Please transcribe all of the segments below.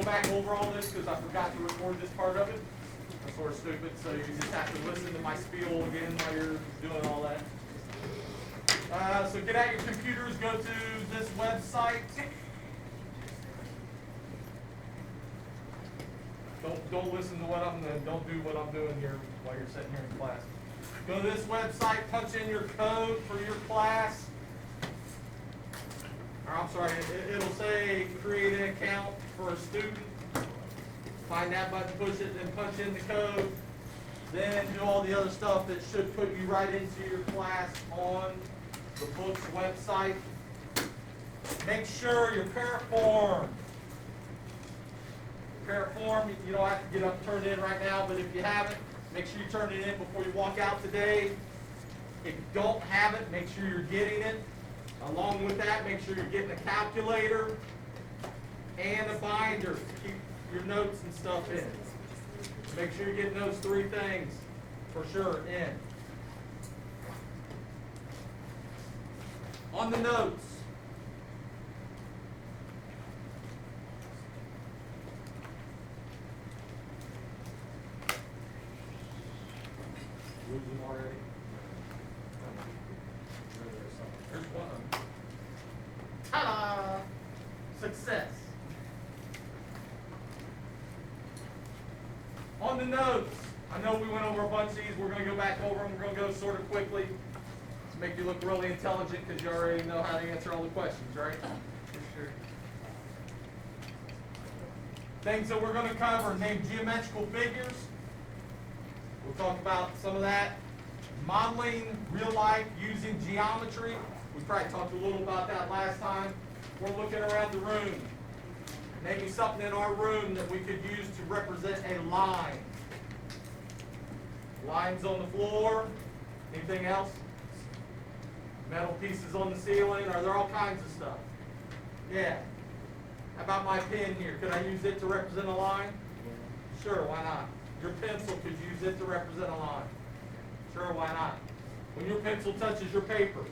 back over all this because I forgot to record this part of it. I'm sort of stupid, so you just have to listen to my spiel again while you're doing all that. So get out your computers, go to this website. Don't listen to what don't do what I'm doing here while you're sitting here in class. Go to this website, punch in your code for your class. Or I'm sorry, it'll say create an account for a student. Find that button, push it, then punch in the code. Then do all the other stuff that should put you right into your class on the book's website. Make sure your parent form. Parent form, you don't have to get up and turn it in right now, but if you haven't, make sure you turn it in before you walk out today. If you don't have it, make sure you're getting it. Along with that, make sure you're getting a calculator and a binder to keep your notes and stuff in. Make sure you're getting those three things for sure in. On the notes, lose them already? There's one of them. Ta-da! Success. On the notes, I know we went over a bunch of these. We're going to go back over them. We're going to go sort of quickly to make you look really intelligent because you already know how to answer all the questions, right? Sure. Things that we're going to cover: name geometrical figures. We'll talk about some of that. Modeling real life using geometry. We probably talked a little about that last time. We're looking around the room. Maybe something in our room that we could use to represent a line. Lines on the floor. Anything else? Metal pieces on the ceiling. Are there all kinds of stuff? Yeah. How about my pen here? Could I use it to represent a line? Sure, why not? Your pencil, could you use it to represent a line? Sure, why not? When your pencil touches your paper,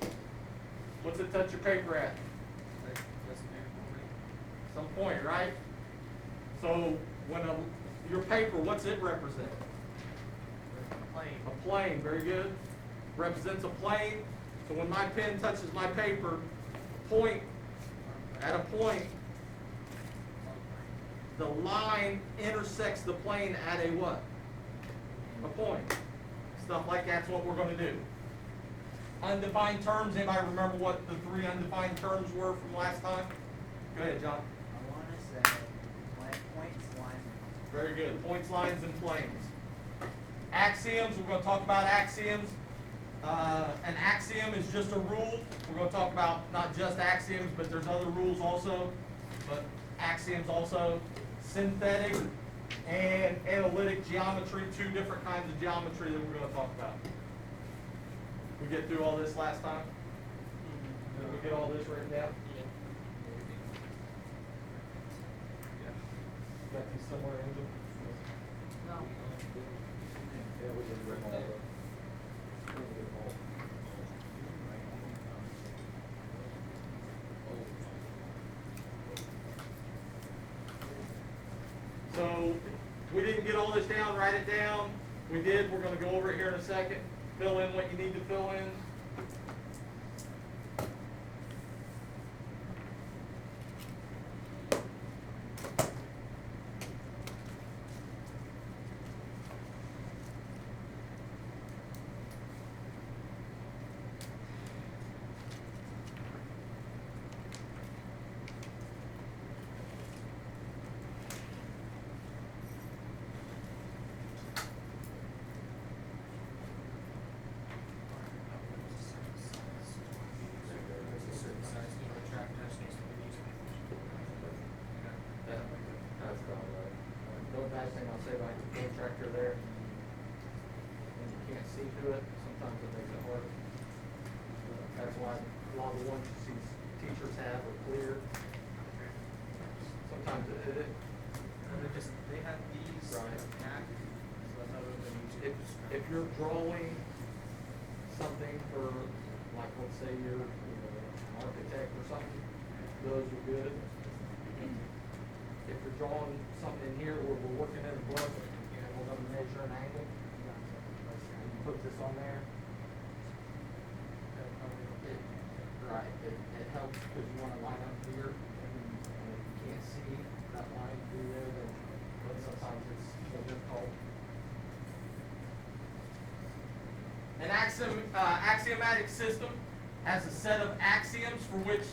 what's it touch your paper at? Some point, right? So when your paper, what's it represent? A plane. A plane, very good. Represents a plane. So when my pen touches my paper, at a point, the line intersects the plane at a what? A point. Stuff like that's what we're going to do. Undefined terms. Anybody remember what the three undefined terms were from last time? Go ahead, John. I want to say points, lines. Very good. Points, lines, and planes. Axioms. We're going to talk about axioms. An axiom is just a rule. We're going to talk about not just axioms, but there's other rules also. But axioms also. Synthetic and analytic geometry, two different kinds of geometry that we're going to talk about. We get through all this last time? Did we get all this written down? Got these somewhere in them? No. Yeah, we did written all of them. So we didn't get all this down, write it down. We did, we're going to go over it here in a second. Fill in what you need to fill in. Bad thing I'll say about the protractor there, when you can't see through it, sometimes it makes it hard. That's why a lot of the ones you see teachers have are clear. Sometimes They have these Right. back, so I thought it was used. if you're drawing something for, like, let's say you're an architect or something, those are good. if you're drawing something in here where we're working in a book, and we're gonna measure an angle, you put this on there. Right, it helps because you wanna line up here, and if you can't see that line through there, then sometimes it's more difficult. An axiomatic system has a set of axioms for which,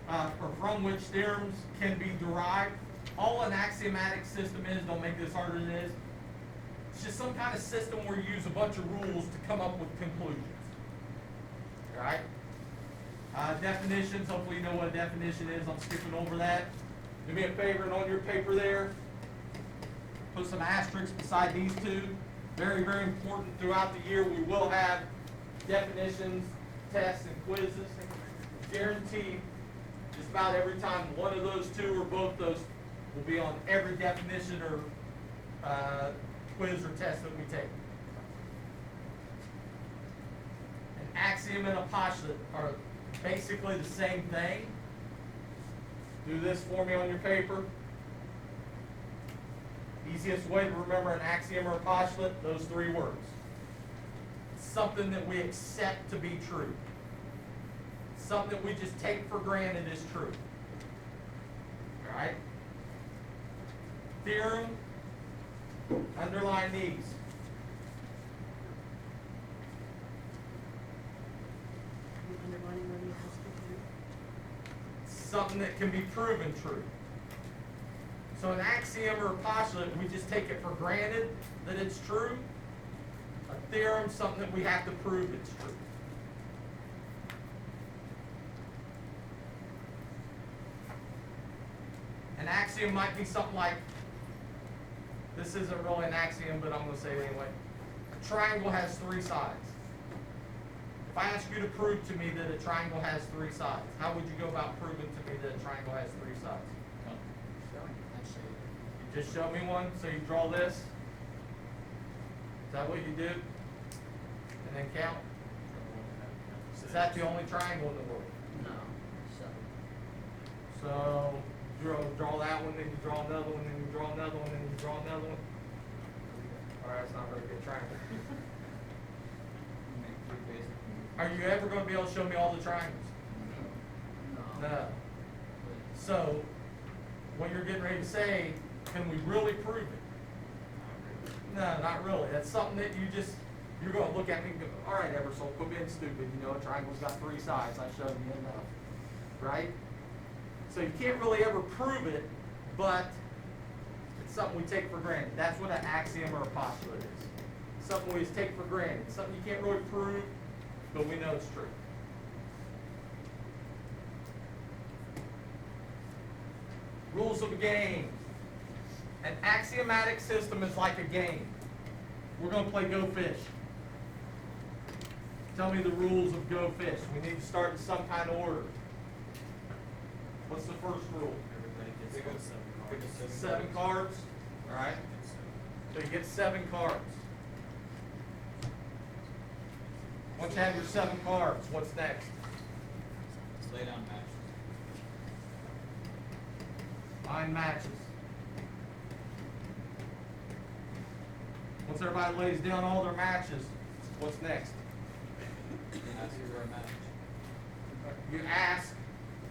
or from which theorems can be derived. All an axiomatic system is, don't make this harder than it is, it's just some kind of system where you use a bunch of rules to come up with conclusions. Alright? Definitions, hopefully you know what a definition is. I'm skipping over that. Do me a favor, and on your paper there, put some asterisks beside these two. Very, very important throughout the year. We will have definitions, tests, and quizzes. Guaranteed, just about every time one of those two or both those will be on every definition or quiz or test that we take. An axiom and a postulate are basically the same thing. Do this for me on your paper. Easiest way to remember an axiom or a postulate, those three words. Something that we accept to be true. Something that we just take for granted is true. Alright? Theorem, underline these. Something that can be proven true. So an axiom or a postulate, we just take it for granted that it's true. A theorem, something that we have to prove it's true. An axiom might be something like, this isn't really an axiom, but I'm going to say it anyway. A triangle has three sides. If I ask you to prove to me that a triangle has three sides, how would you go about proving to me that a triangle has three sides? You just show me one, so you draw this. Is that what you do? And then count? Is that the only triangle in the world? No. So, draw that one, then you draw another one, then you draw another one, then you draw another one. Alright, it's not a very good triangle. Are you ever going to be able to show me all the triangles? No. So, when you're getting ready to say, can we really prove it? No, not really. That's something that you're going to look at me and go, all right, Ebersole, quit being stupid. You know, a triangle's got three sides. I showed you enough. Right? So you can't really ever prove it, but it's something we take for granted. That's what an axiom or a postulate is. Something we just take for granted. Something you can't really prove, but we know it's true. Rules of the game. An axiomatic system is like a game. We're going to play Go Fish. Tell me the rules of Go Fish. We need to start in some kind of order. What's the first rule? Everybody gets 7 cards. All right. So you get 7 cards. Once you have your 7 cards, what's next? Lay down matches. Find matches. Once everybody lays down all their matches, what's next? Ask you for a match. You ask.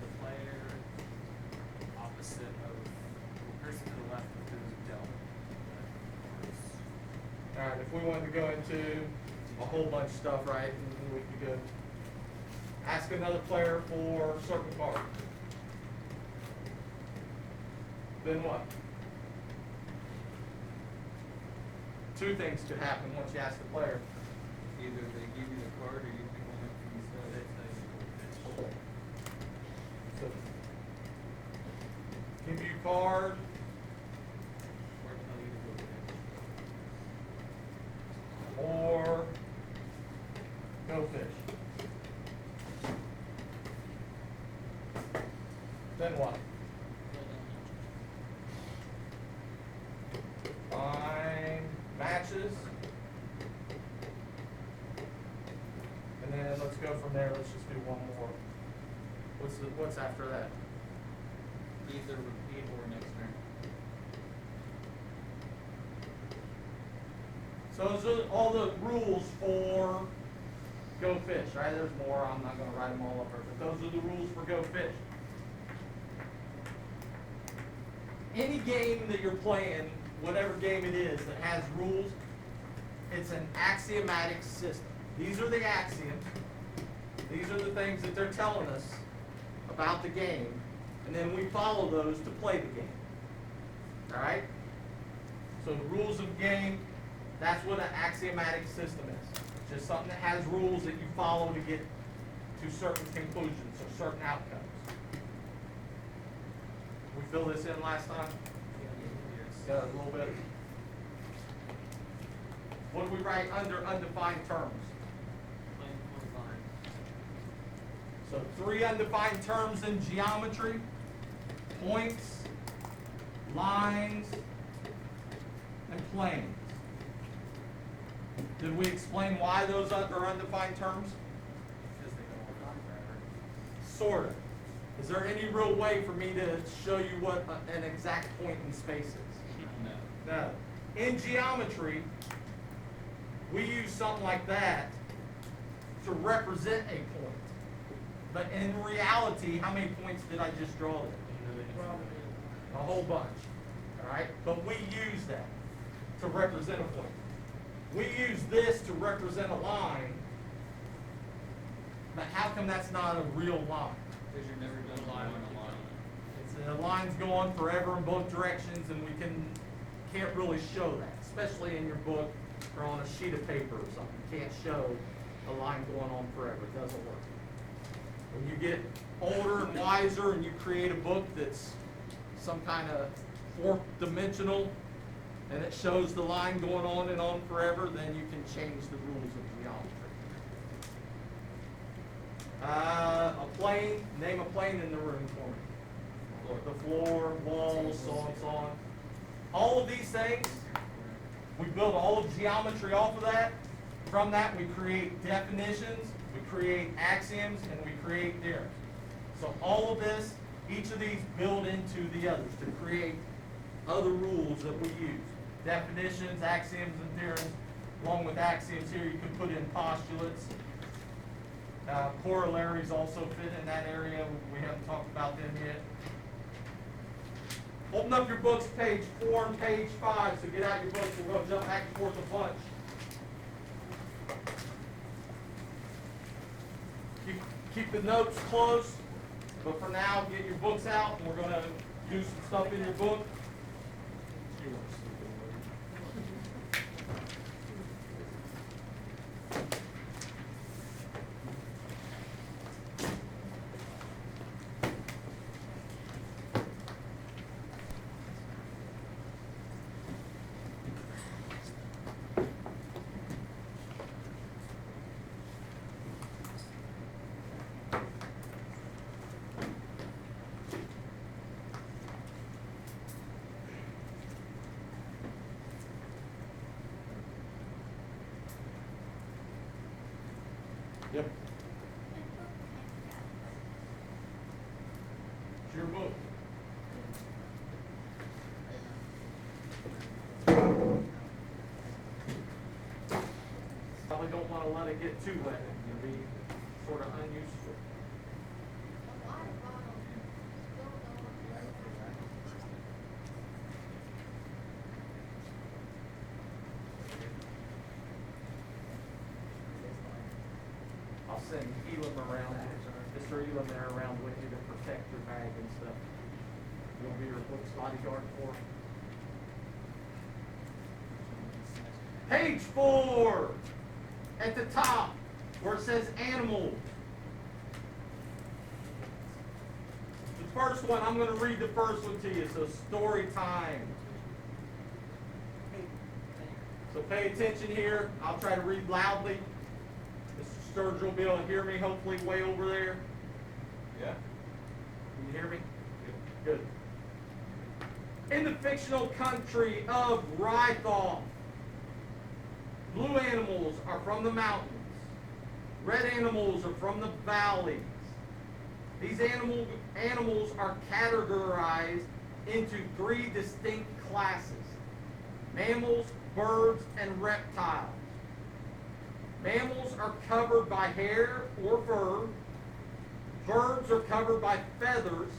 the player opposite of the person to the left of who's dealt. All right, if we wanted to go into a whole bunch of stuff, right, and we could go ask another player for a certain card. Then what? 2 things could happen once you ask the player. Either they give you the card or you pick one up from the side. That's how you go fish. So, give you a card, Or tell you to go fish. or go fish. Then what? Find matches. And then let's go from there. Let's just do one more. What's after that? Either repeat or next turn. So those are all the rules for Go Fish, right? There's more, I'm not gonna write them all up here, but those are the rules for Go Fish. Any game that you're playing, whatever game it is that has rules, it's an axiomatic system. These are the axioms. These are the things that they're telling us about the game, and then we follow those to play the game. All right? So the rules of the game, that's what an axiomatic system is. It's just something that has rules that you follow to get to certain conclusions or certain outcomes. We fill this in last time? Yeah, a little bit. What do we write under undefined terms? So 3 undefined terms in geometry: points, lines, and planes. Did we explain why those are undefined terms? Because they go on forever. Sort of. Is there any real way for me to show you what an exact point in space is? No. No. In geometry, we use something like that to represent a point. But in reality, how many points did I just draw there? A whole bunch. All right? But we use that to represent a point. We use this to represent a line, but how come that's not a real line? Because you're never done line on a line. It's the lines go on forever in both directions, and we can't really show that, especially in your book or on a sheet of paper or something. You can't show a line going on forever. It doesn't work. When you get older and wiser and you create a book that's some kind of fourth dimensional and it shows the line going on and on forever, then you can change the rules of geometry. A plane, name a plane in the room for me. The floor, walls, so on and so on. All of these things, we build all of geometry off of that. From that, we create definitions, we create axioms, and we create theorems. So all of this, each of these build into the others to create other rules that we use. Definitions, axioms, and theorems. Along with axioms here, you can put in postulates. Corollaries also fit in that area. We haven't talked about them yet. Open up your books, page 4 and page 5. So get out your books. We're going to jump back and forth a bunch. Keep the notes close. But for now, get your books out, and we're going to do some stuff in your book. Yep. It's your book. Probably don't want to let it get too wet. It'll be sort of unuseful. I'll send Elam around, Mr. Elam there around with you to protect your bag and stuff. You'll be your book's bodyguard for. Page 4, at the top, where it says animals. The first one, I'm going to read the first one to you, so story time. So pay attention here. I'll try to read loudly. Mr. Sturge will be able to hear me, hopefully way over there. Yeah? Can you hear me? Good. In the fictional country of Rythal, blue animals are from the mountains. Red animals are from the valleys. These animals are categorized into 3 distinct classes. Mammals, birds, and reptiles. Mammals are covered by hair or fur. Birds are covered by feathers.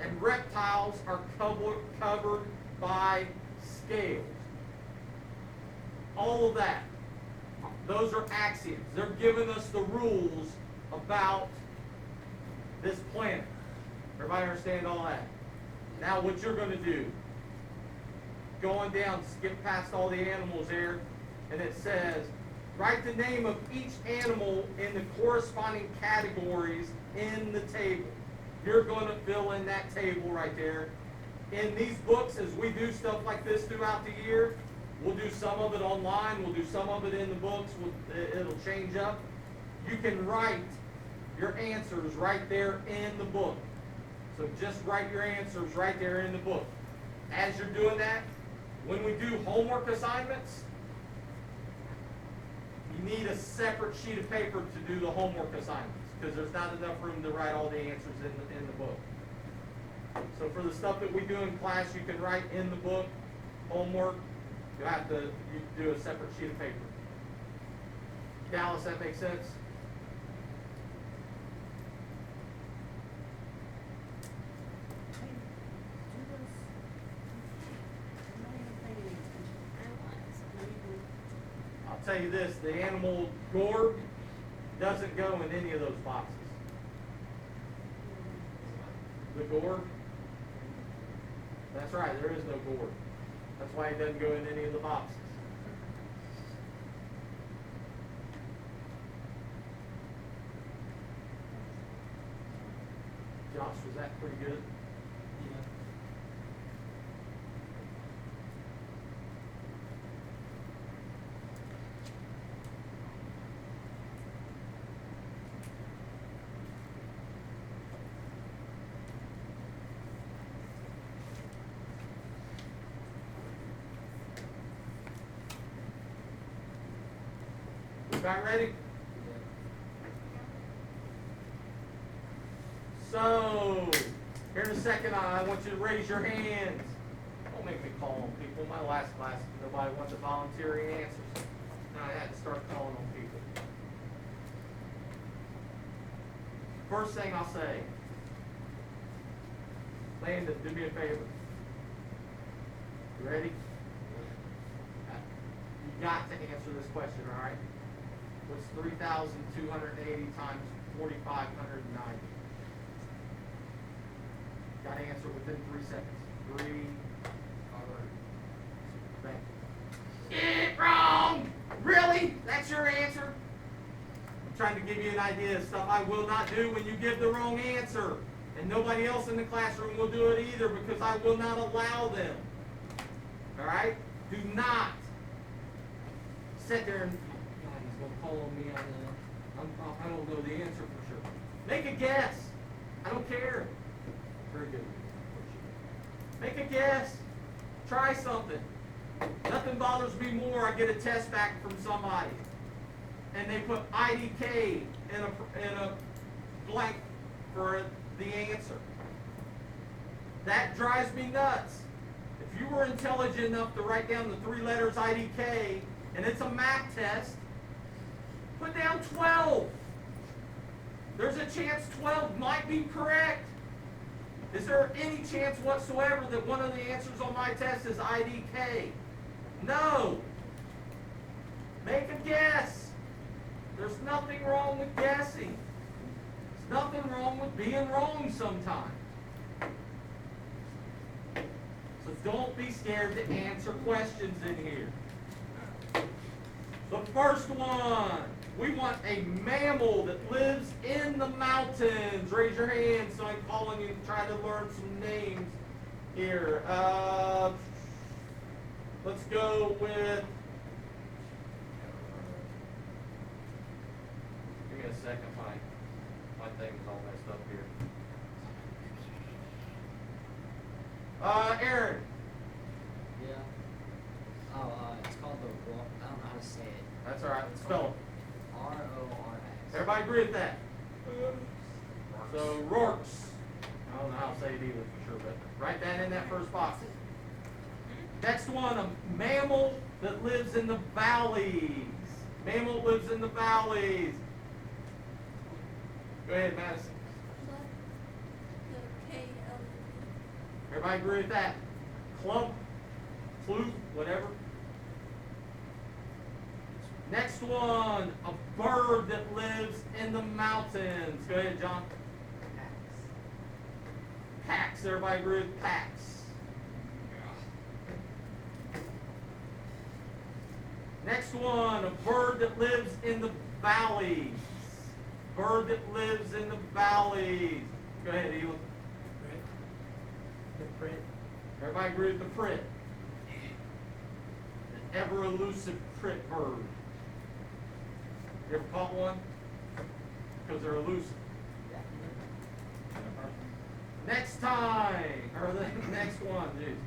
And reptiles are covered by scales. All of that. Those are axioms. They're giving us the rules about this planet. Everybody understand all that? Now what you're going to do, going down, skip past all the animals there, and it says, write the name of each animal in the corresponding categories in the table. You're going to fill in that table right there. In these books, as we do stuff like this throughout the year, we'll do some of it online, we'll do some of it in the books, it'll change up. You can write your answers right there in the book. So just write your answers right there in the book. As you're doing that, when we do homework assignments, you need a separate sheet of paper to do the homework assignments because there's not enough room to write all the answers in the book. So for the stuff that we do in class, you can write in the book. Homework, you do a separate sheet of paper. Dallas, that makes sense? I'll tell you this, the animal gourd doesn't go in any of those boxes. The gourd? That's right, there is no gourd. That's why it doesn't go in any of the boxes. Josh, was that pretty good? Yeah. About ready? So, here in a second, I want you to raise your hands. Don't make me call on people. My last class, nobody wanted to volunteer any answers. Now I had to start calling on people. First thing I'll say, Landon, do me a favor. You ready? You got to answer this question, all right? What's 3,280 times 4,590? Got to answer within 3 seconds. 3. Bang. Wrong! Really? That's your answer? I'm trying to give you an idea of stuff I will not do when you give the wrong answer. And nobody else in the classroom will do it either because I will not allow them. All right? Do not sit there and he's going to call on me. I don't know the answer for sure. Make a guess. I don't care. Very good. Make a guess. Try something. Nothing bothers me more. I get a test back from somebody, and they put IDK in a blank for the answer. That drives me nuts. If you were intelligent enough to write down the 3 letters IDK, and it's a math test, put down 12. There's a chance 12 might be correct. Is there any chance whatsoever that one of the answers on my test is IDK? No. Make a guess. There's nothing wrong with guessing. There's nothing wrong with being wrong sometimes. So don't be scared to answer questions in here. The first one, we want a mammal that lives in the mountains. Raise your hand so I'm calling you to try to learn some names here. Let's go with, give me a second, my thing is all messed up here. Aaron. Yeah. Oh, it's called the rock. I don't know how to say it. That's all right. Spell it. R-O-R-X. Everybody agree with that? So, Rorks. I don't know how to say it either for sure, but write that in that first box. Next one, a mammal that lives in the valleys. Mammal lives in the valleys. Go ahead, Madison. Everybody agree with that? Clump, flute, whatever. Next one, a bird that lives in the mountains. Go ahead, John. Packs. Everybody agree with packs? Next one, a bird that lives in the valleys. Bird that lives in the valleys. Go ahead, Ewan. The print. Everybody agree with the print? An ever elusive print bird. You ever caught one? Because they're elusive. Next time, or the next one, dude.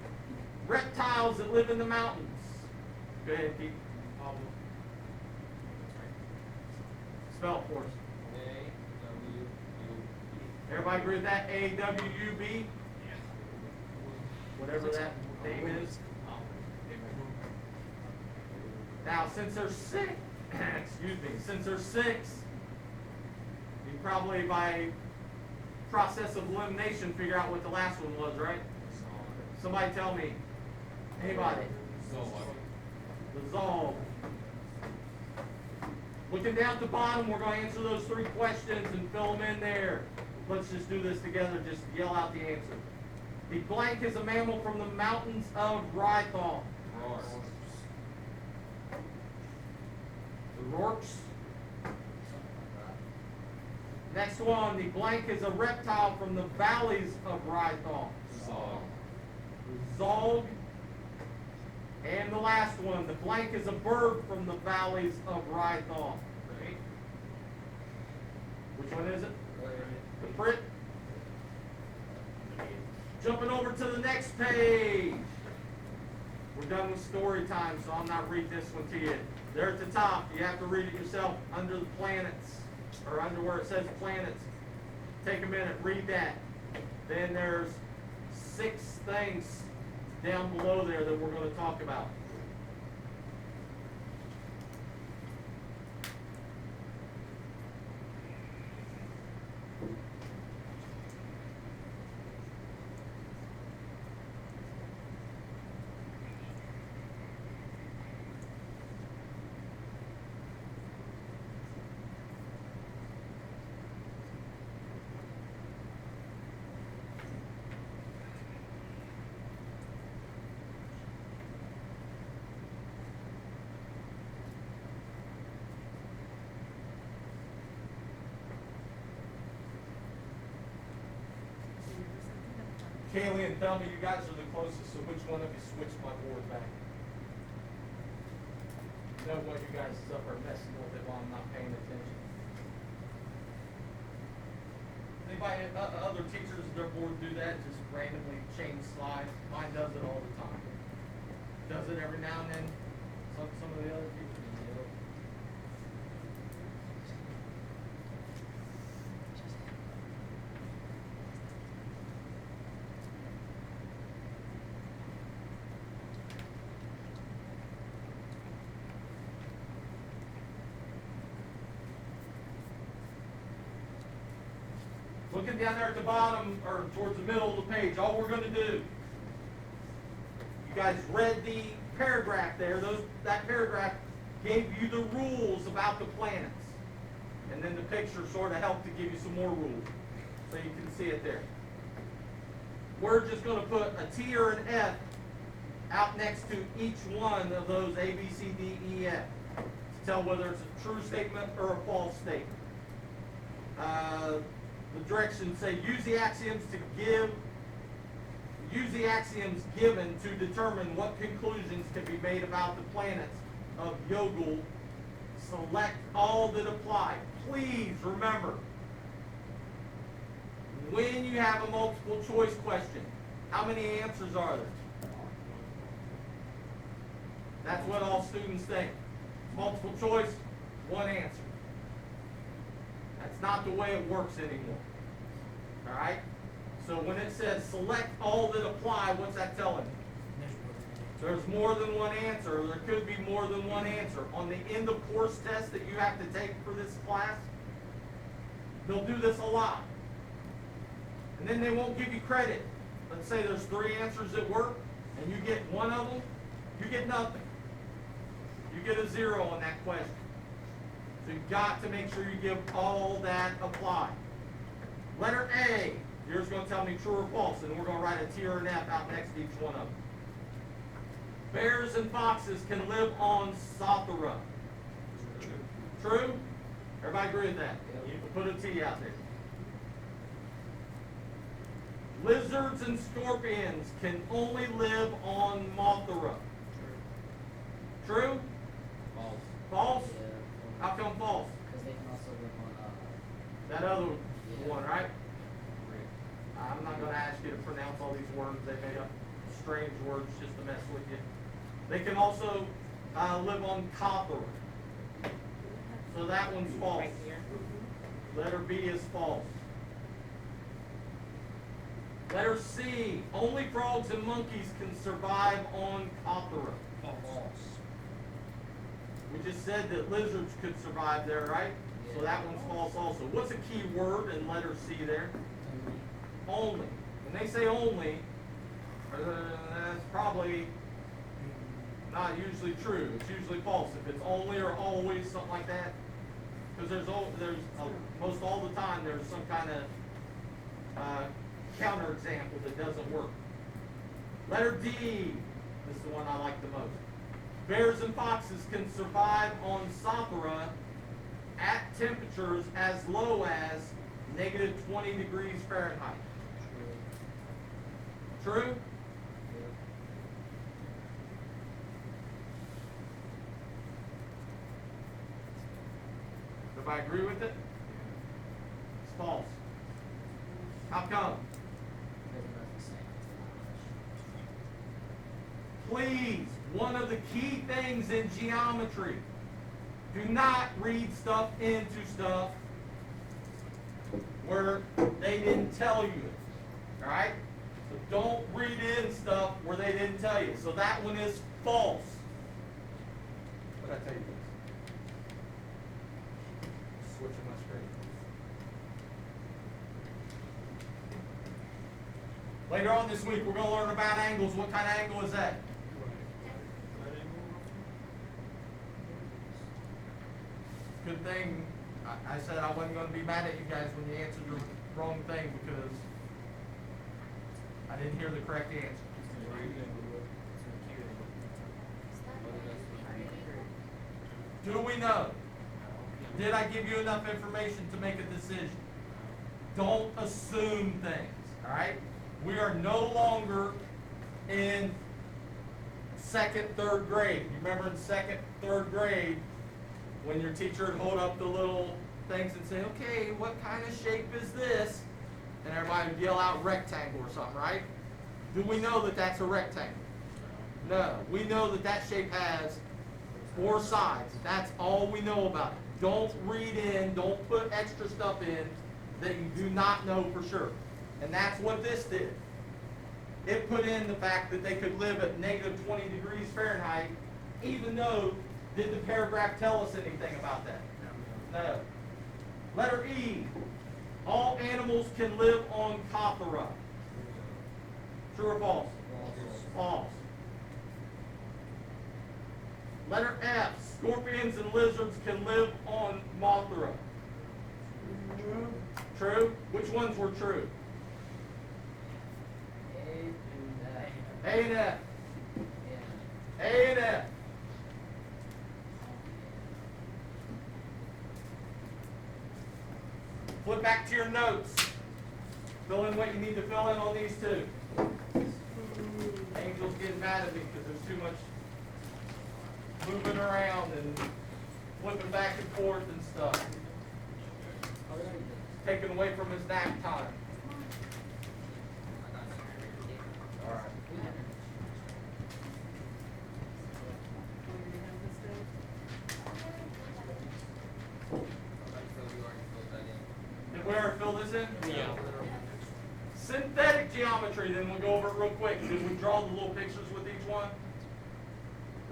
Reptiles that live in the mountains. Go ahead, Pete. Spell it for us. A-W-U-B. Everybody agree with that? A-W-U-B? Whatever that name is. Now, since there's six, since there's six, you probably by process of elimination figure out what the last one was, right? Somebody tell me. Anybody? Resolve. Looking down at the bottom, we're going to answer those three questions and fill them in there. Let's just do this together. Just yell out the answer. The blank is a mammal from the mountains of Rhython. The Rorks. Next one, the blank is a reptile from the valleys of Rhython. Zog. And the last one, the blank is a bird from the valleys of Rhython. Which one is it? The print. Jumping over to the next page. We're done with story time, so I'm not reading this one to you. There at the top, you have to read it yourself under the planets, or under where it says planets. Take a minute, read that. Then there's 6 things down below there that we're going to talk about. Kaylee, and tell me, you guys are the closest, so which one of you switched my board back? You know what you guys are messing with it while I'm not paying attention. Anybody, other teachers, their board do that, just randomly change slides? Mine does it all the time. Does it every now and then? Some of the other teachers do it. Looking down there at the bottom, or towards the middle of the page, all we're going to do, you guys read the paragraph there. That paragraph gave you the rules about the planets. And then the picture sort of helped to give you some more rules. So you can see it there. We're just going to put a T or an F out next to each one of those A, B, C, D, E, F to tell whether it's a true statement or a false statement. The directions say use the axioms given to determine what conclusions can be made about the planets of Yogul. Select all that apply. Please remember, when you have a multiple choice question, how many answers are there? That's what all students think. Multiple choice, one answer. That's not the way it works anymore. All right? So when it says select all that apply, what's that telling you? There's more than one answer, or there could be more than one answer. On the end of course test that you have to take for this class, they'll do this a lot. And then they won't give you credit. Let's say there's 3 answers that work, and you get one of them, you get nothing. You get a 0 on that question. So you've got to make sure you give all that apply. Letter A, you're just going to tell me true or false, and we're going to write a T or an F out next to each one of them. Bears and foxes can live on Sathura. True? Everybody agree with that? We'll put a T out there. Lizards and scorpions can only live on Mothra. True? False. False? Yeah. How come false? Because they can also live on, That other Yeah. one, right? I'm not going to ask you to pronounce all these words. They made up strange words just to mess with you. They can also live on Kothra. So that one's false. Right here. Letter B is false. Letter C, only frogs and monkeys can survive on Kothra. false. We just said that lizards could survive there, right? So that one's false also. What's a key word in letter C there? Only. When they say only, that's probably not usually true. It's usually false. If it's only or always, something like that. Because most all the time there's some kind of counterexample that doesn't work. Letter D, this is the one I like the most. Bears and foxes can survive on Sathura at temperatures as low as negative 20 degrees Fahrenheit. True? Everybody agree with it? It's false. How come? Because it doesn't say. Please, one of the key things in geometry, do not read stuff into stuff where they didn't tell you it. Alright? So don't read in stuff where they didn't tell you. So that one is false. What did I tell you? Switching my screen. Later on this week, we're going to learn about angles. What kind of angle is that? Good thing I said I wasn't going to be mad at you guys when you answered the wrong thing because I didn't hear the correct answer. Do we know? Did I give you enough information to make a decision? Don't assume things, all right? We are no longer in 2nd, 3rd grade. You remember in 2nd, 3rd grade when your teacher would hold up the little things and say, okay, what kind of shape is this? And everybody would yell out rectangle or something, right? Do we know that that's a rectangle? No. We know that that shape has 4 sides. That's all we know about it. Don't read in, don't put extra stuff in that you do not know for sure. And that's what this did. It put in the fact that they could live at negative 20 degrees Fahrenheit, even though, did the paragraph tell us anything about that? No. Letter E, all animals can live on Kothra. True or false? False. Letter F, scorpions and lizards can live on Mothra. True? Which ones were true? A and F. A and F. Flip back to your notes. Fill in what you need to fill in on these two. Angel's getting mad at me because there's too much moving around and flipping back and forth and stuff. Taken away from his nap time. All right. Did we already fill this in? Yeah. Synthetic geometry, then we'll go over it real quick. Did we draw the little pictures with each one?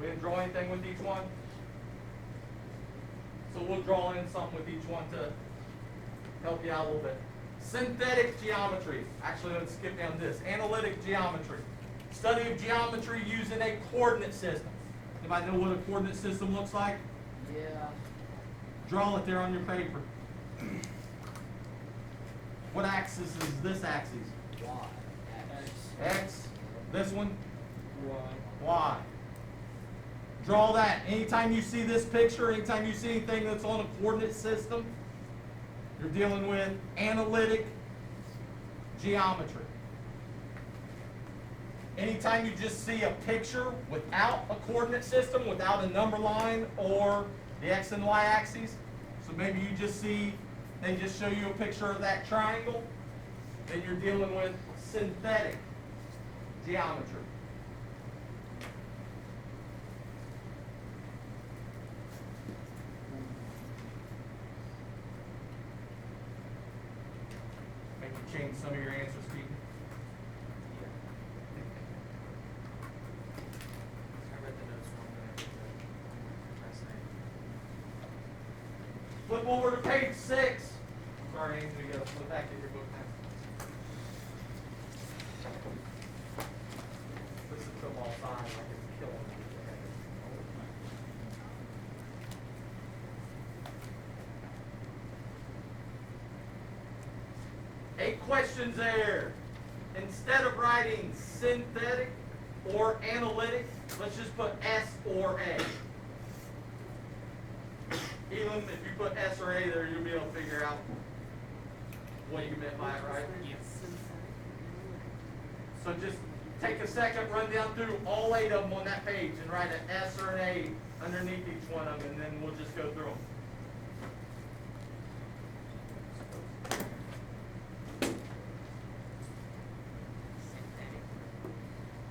We didn't draw anything with each one. So we'll draw in something with each one to help you out a little bit. Synthetic geometry. Actually, let's skip down this. Analytic geometry. Study of geometry using a coordinate system. Anybody know what a coordinate system looks like? Yeah. Draw it there on your paper. What axis is this axis? Y. X. This one? Y. Y. Draw that. Anytime you see this picture, anytime you see anything that's on a coordinate system, you're dealing with analytic geometry. Anytime you just see a picture without a coordinate system, without a number line or the X and Y axes, so maybe you just see, they just show you a picture of that triangle, then you're dealing with synthetic geometry. Make you change some of your answers, Keaton. I read the notes wrong, but I did the last night. Flip over to page 6. Sorry, Amy, we gotta flip back in your book now. Listen to them all sign like it's killing me. Eight questions there. Instead of writing synthetic or analytic, let's just put S or A. Even if you put S or A there, you'll be able to figure out what you meant by it, right? Yes. So just take a second, run down through all 8 of them on that page and write an S or an A underneath each one of them, and then we'll just go through them.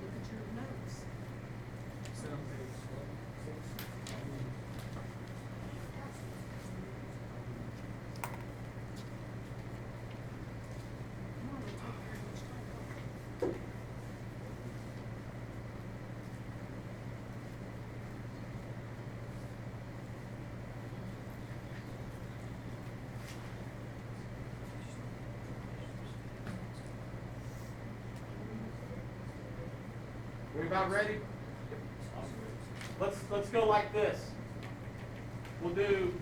Look at your notes. So on page 6. Come on, we take very much time. We about ready? Let's go like this. We'll do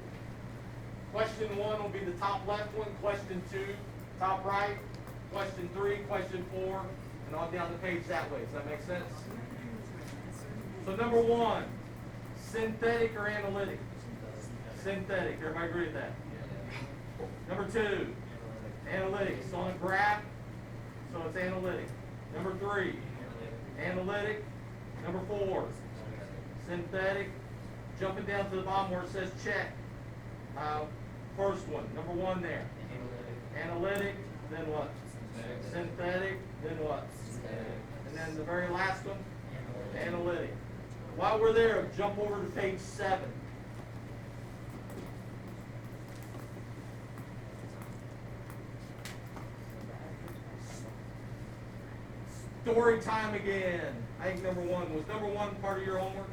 question 1 will be the top left one, question 2, top right, question 3, question 4, and on down the page that way. Does that make sense? So number 1, synthetic or analytic? Synthetic. Everybody agree with that? Number 2, analytic. It's on a graph, so it's analytic. Number 3, analytic. Number 4, synthetic. Jumping down to the bottom where it says check. First one, number 1 there. Analytic, then what? Synthetic, then what? And then the very last one, analytic. While we're there, jump over to page 7. Story time again. I think number 1 was number 1 part of your homework.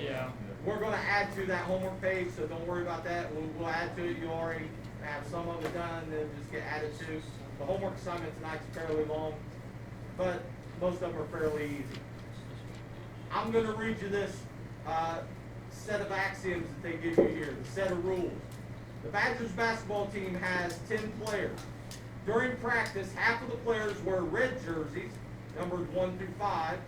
Yeah. We're going to add to that homework page, so don't worry about that. We'll add to it. You already have some of it done, then just get added to. The homework assignment tonight's fairly long, but most of them are fairly easy. I'm going to read you this set of axioms that they give you here, the set of rules. The Badgers basketball team has 10 players. During practice, half of the players wear red jerseys, numbered 1 through 5.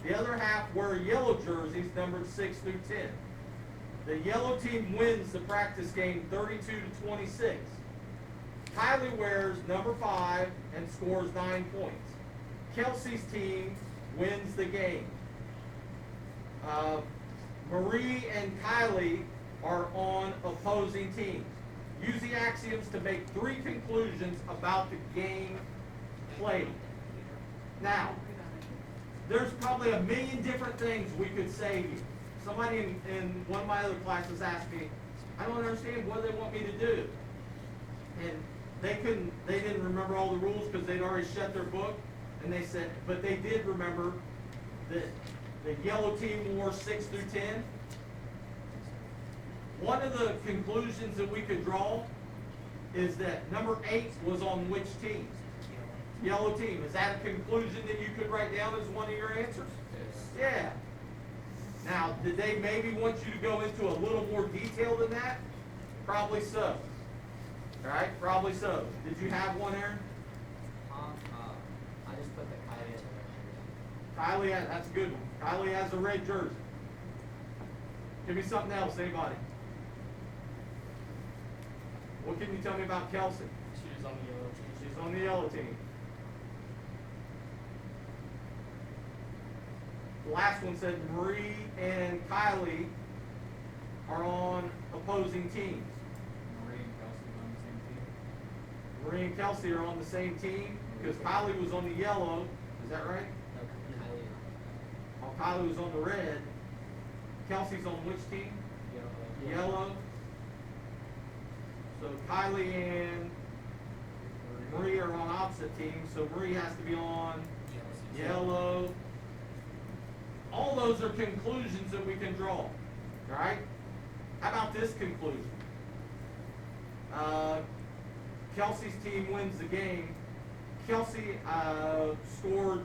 The other half wear yellow jerseys, numbered 6 through 10. The yellow team wins the practice game 32-26. Kylie wears number 5 and scores 9 points. Kelsey's team wins the game. Marie and Kylie are on opposing teams. Use the axioms to make 3 conclusions about the game played. Now, there's probably a million different things we could say here. Somebody in one of my other classes asked me, I don't understand what they want me to do. And they didn't remember all the rules because they'd already shut their book. And they said, but they did remember that The yellow team wore 6 through 10. One of the conclusions that we could draw is that number 8 was on which team? Yellow team. Is that a conclusion that you could write down as one of your answers? Yes. Yeah. Now, did they maybe want you to go into a little more detail than that? Probably so. All right, probably so. Did you have one, Aaron? I just put the Kylie as a Kylie, that's a good one. Kylie has a red jersey. Give me something else, anybody. What can you tell me about Kelsey? She was on the yellow team. She's on the yellow team. The last one said Marie and Kylie are on opposing teams. Marie and Kelsey on the same team. Marie and Kelsey are on the same team because Kylie was on the yellow. Is that right? Kylie. While Kylie was on the red. Kelsey's on which team? Yellow. So Kylie and Marie are on opposite teams. So Marie has to be on yellow. All those are conclusions that we can draw. All right? How about this conclusion? Kelsey's team wins the game. Kelsey scored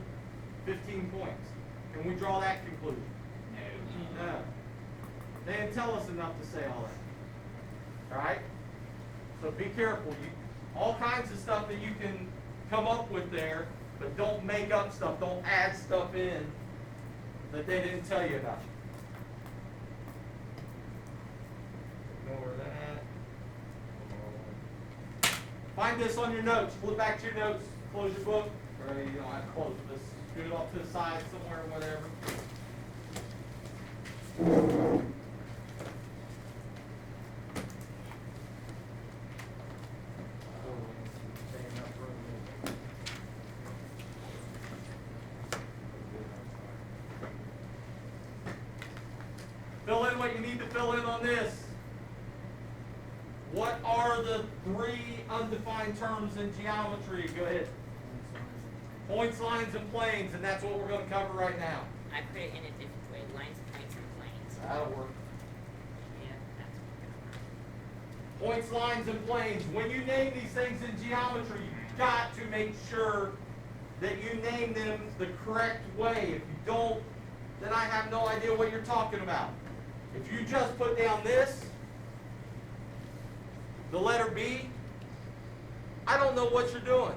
15 points. Can we draw that conclusion? No. They didn't tell us enough to say all that. All right? So be careful. All kinds of stuff that you can come up with there, but don't make up stuff. Don't add stuff in that they didn't tell you about. Ignore that. Find this on your notes. Flip back to your notes. Close your book. Or you don't have to close it. Just scoot it off to the side somewhere, whatever. Fill in what you need to fill in on this. What are the 3 undefined terms in geometry? Go ahead. Points, lines, and planes, and that's what we're going to cover right now. I put it in a different way, lines, points, and planes. That'll work. Yeah, that's Points, lines, and planes. When you name these things in geometry, you've got to make sure that you name them the correct way. If you don't, then I have no idea what you're talking about. If you just put down this, the letter B, I don't know what you're doing.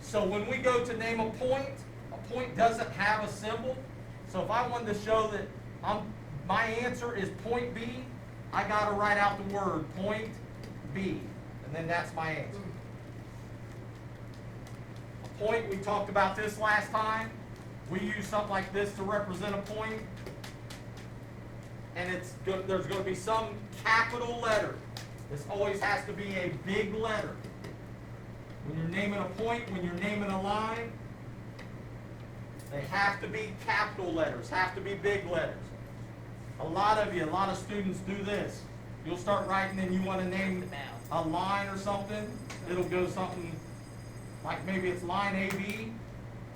So when we go to name a point doesn't have a symbol. So if I wanted to show that my answer is point B, I got to write out the word point B, and then that's my answer. A point, we talked about this last time. We use something like this to represent a point, and there's going to be some capital letter. This always has to be a big letter. When you're naming a point, when you're naming a line, they have to be capital letters, have to be big letters. A lot of students do this. You'll start writing and you want to name a line or something. It'll go something like maybe it's line AB,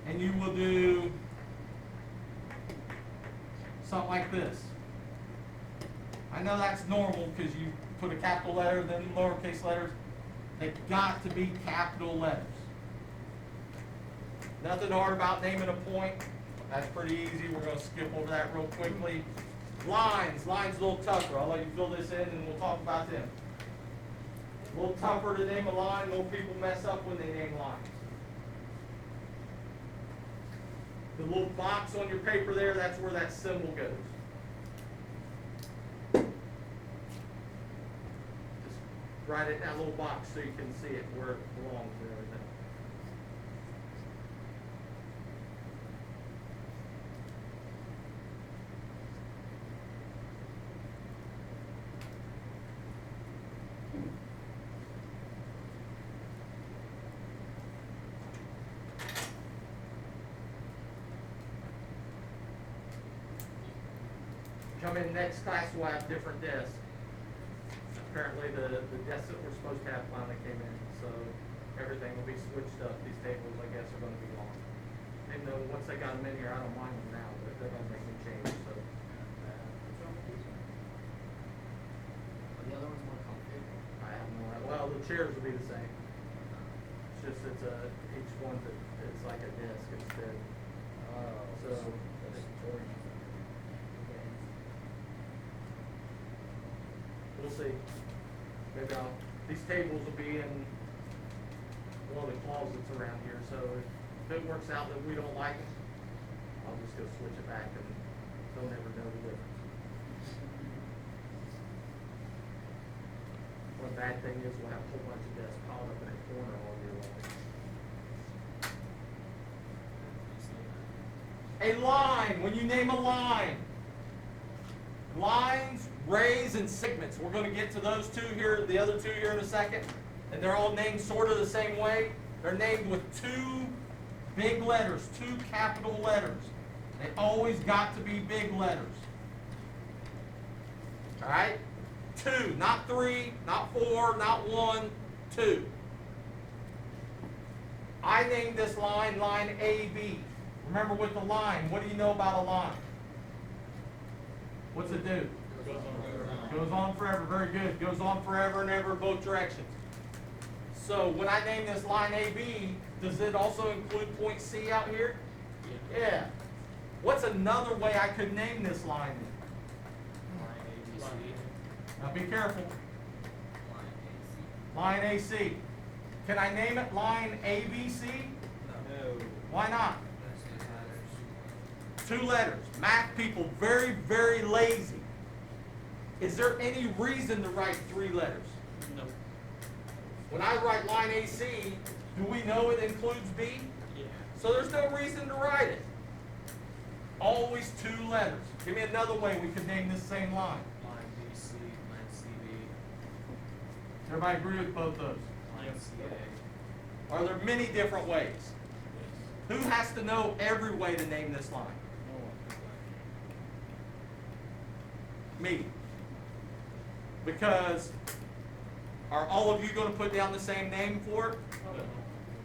and you will do something like this. I know that's normal because you put a capital letter, then lowercase letters. They've got to be capital letters. Nothing hard about naming a point. That's pretty easy. We're going to skip over that real quickly. Lines. Lines a little tougher. I'll let you fill this in and we'll talk about them. A little tougher to name a line. Little people mess up when they name lines. The little box on your paper there, that's where that symbol goes. Just write it in that little box so you can see it where it belongs and everything. Come in next class, we'll have different desks. Apparently the desks that we're supposed to have finally came in, so everything will be switched up. These tables, I guess, are going to be gone. even though once they got them in here, I don't mind them now, but they're gonna make me change, so. Are the other ones more comfortable? I have no idea. Well, the chairs will be the same. It's just, each one, it's like a desk instead. Oh, So, that's storage. we'll see. Maybe these tables will be in one of the closets around here, so if it works out that we don't like it, I'll just go switch it back and they'll never know the difference. One bad thing is we'll have a whole bunch of desks piled up in a corner all year long. A line, when you name a line. Lines, rays, and segments. We're going to get to those two here, the other two here in a second. And they're all named sort of the same way. They're named with two big letters, two capital letters. They always got to be big letters. All right? Two, not three, not four, not one, two. I named this line AB. Remember with the line, what do you know about a line? What's it do? Goes on forever. Very good. Goes on forever and ever both directions. So when I name this line AB, does it also include point C out here? Yeah. What's another way I could name this line then? Now be careful. Line AC. Can I name it line ABC? No. Why not? 2 letters. Math people, very, very lazy. Is there any reason to write 3 letters? No. When I write line AC, do we know it includes B? Yeah. So there's no reason to write it. Always 2 letters. Give me another way we could name this same line. Line BC, line CB, Everybody agree with both those? line CA. Are there many different ways? Who has to know every way to name this line? Me. Because are all of you going to put down the same name for it?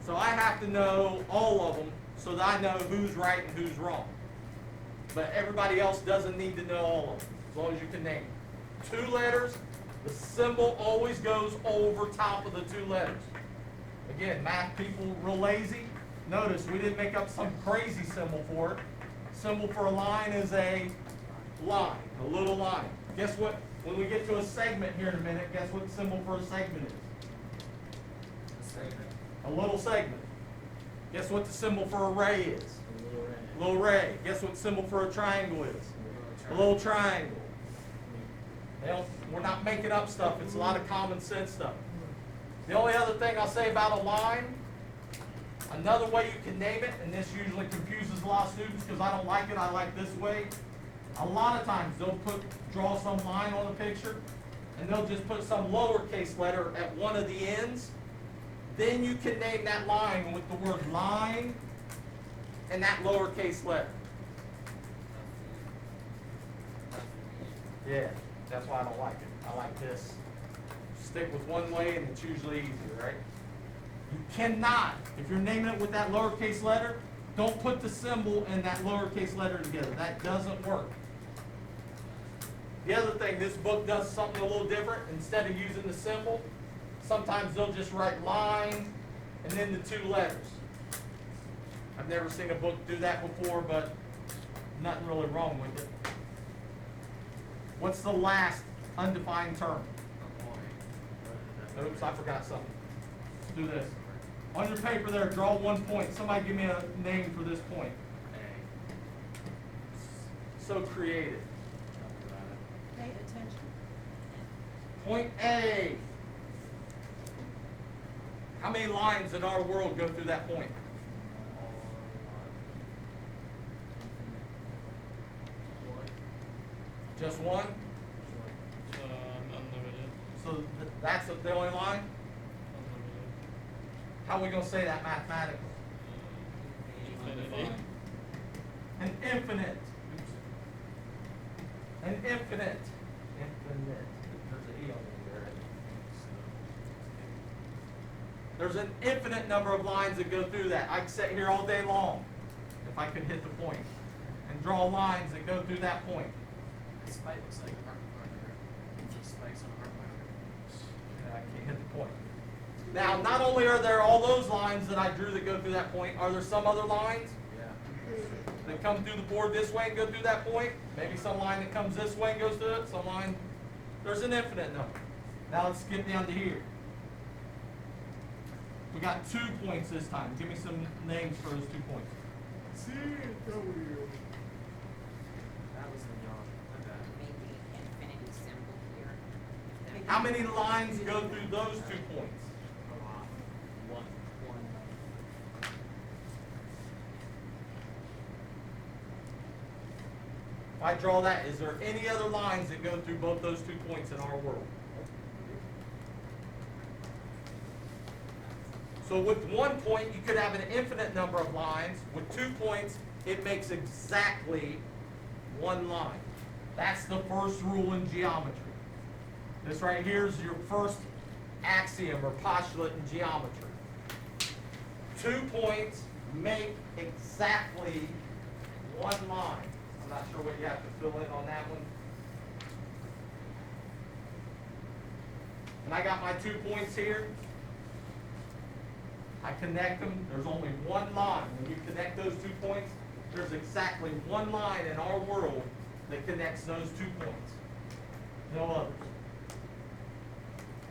So I have to know all of them so that I know who's right and who's wrong. But everybody else doesn't need to know all of them, as long as you can name them. 2 letters, the symbol always goes over top of the 2 letters. Again, math people real lazy. Notice we didn't make up some crazy symbol for it. Symbol for a line is a line, a little line. Guess what? When we get to a segment here in a minute, guess what the symbol for a segment is? A little segment. Guess what the symbol for a ray is? A little ray. Guess what the symbol for a triangle is? A little triangle. We're not making up stuff. It's a lot of common sense stuff. The only other thing I'll say about a line, another way you can name it, and this usually confuses a lot of students because I don't like it, I like this way. A lot of times they'll draw some line on a picture, and they'll just put some lowercase letter at one of the ends. Then you can name that line with the word line and that lowercase letter. Yeah, that's why I don't like it. I like this. Stick with one way and it's usually easier, right? You cannot, if you're naming it with that lowercase letter, don't put the symbol and that lowercase letter together. That doesn't work. The other thing, this book does something a little different. Instead of using the symbol, sometimes they'll just write line and then the 2 letters. I've never seen a book do that before, but nothing really wrong with it. What's the last undefined term? Oops, I forgot something. Let's do this. On your paper there, draw 1 point. Somebody give me a name for this point. So creative. Pay attention. Point A. How many lines in our world go through that point? Just one? Unlimited. So that's the only line? Unlimited. How are we going to say that mathematically? Infinity. An infinite. An infinite. Infinite. There's an E on there. There's an infinite number of lines that go through that. I can sit here all day long if I could hit the point, and draw lines that go through that point. This spike looks like a heart monitor. Just spikes on a heart monitor. And I can't hit the point. Now, not only are there all those lines that I drew that go through that point, are there some other lines Yeah. that come through the board this way and go through that point? Maybe some line that comes this way and goes through it, some line, there's an infinite number. Now let's skip down to here. We got 2 points this time. Give me some names for those 2 points. That That was in yawn. My bad. made the infinity symbol here. If that- How many lines go through those 2 points? A lot. One. If I draw that, is there any other lines that go through both those 2 points in our world? So with 1 point, you could have an infinite number of lines. With 2 points, it makes exactly 1 line. That's the first rule in geometry. This right here is your first axiom or postulate in geometry. 2 points make exactly 1 line. I'm not sure what you have to fill in on that one. And I got my 2 points here. I connect them, there's only 1 line. When you connect those 2 points, there's exactly 1 line in our world that connects those 2 points. No others.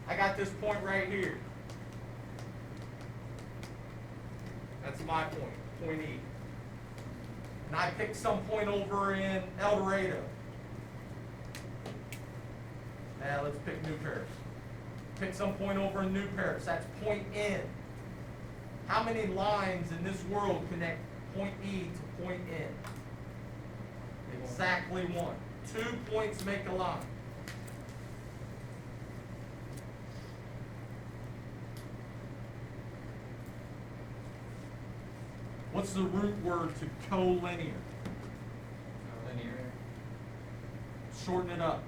I got this point right here. That's my point, point E. And I picked some point over in El Dorado. Now let's pick New Paris. Pick some point over in New Paris, that's point N. How many lines in this world connect point E to point N? Exactly 1. 2 points make a line. What's the root word to collinear? Linear. Shorten it up.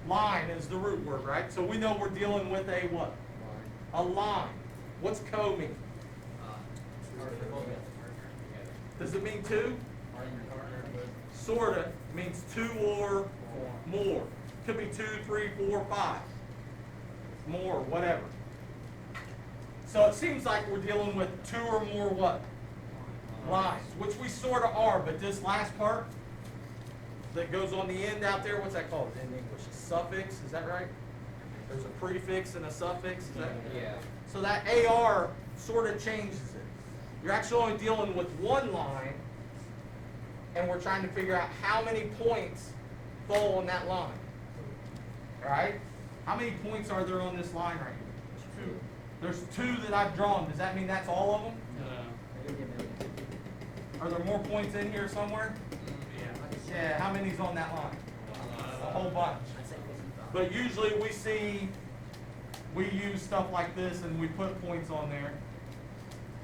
Line is the root word, right? So we know we're dealing with a what? A line. What's co mean? Does it mean 2? Sorta means 2 or more. Could be 2, 3, 4, 5. More, whatever. So it seems like we're dealing with 2 or more what? Lines, which we sort of are, but this last part that goes on the end out there, what's that called in English? A suffix, is that right? There's a prefix and a suffix, is that? Yeah. So that AR sort of changes it. You're actually only dealing with 1 line, and we're trying to figure out how many points fall on that line. All right? How many points are there on this line right here? 2. There's 2 that I've drawn. Does that mean that's all of them? Are there more points in here somewhere? Yeah. Yeah, how many's on that line? A whole bunch. But usually we use stuff like this and we put points on there.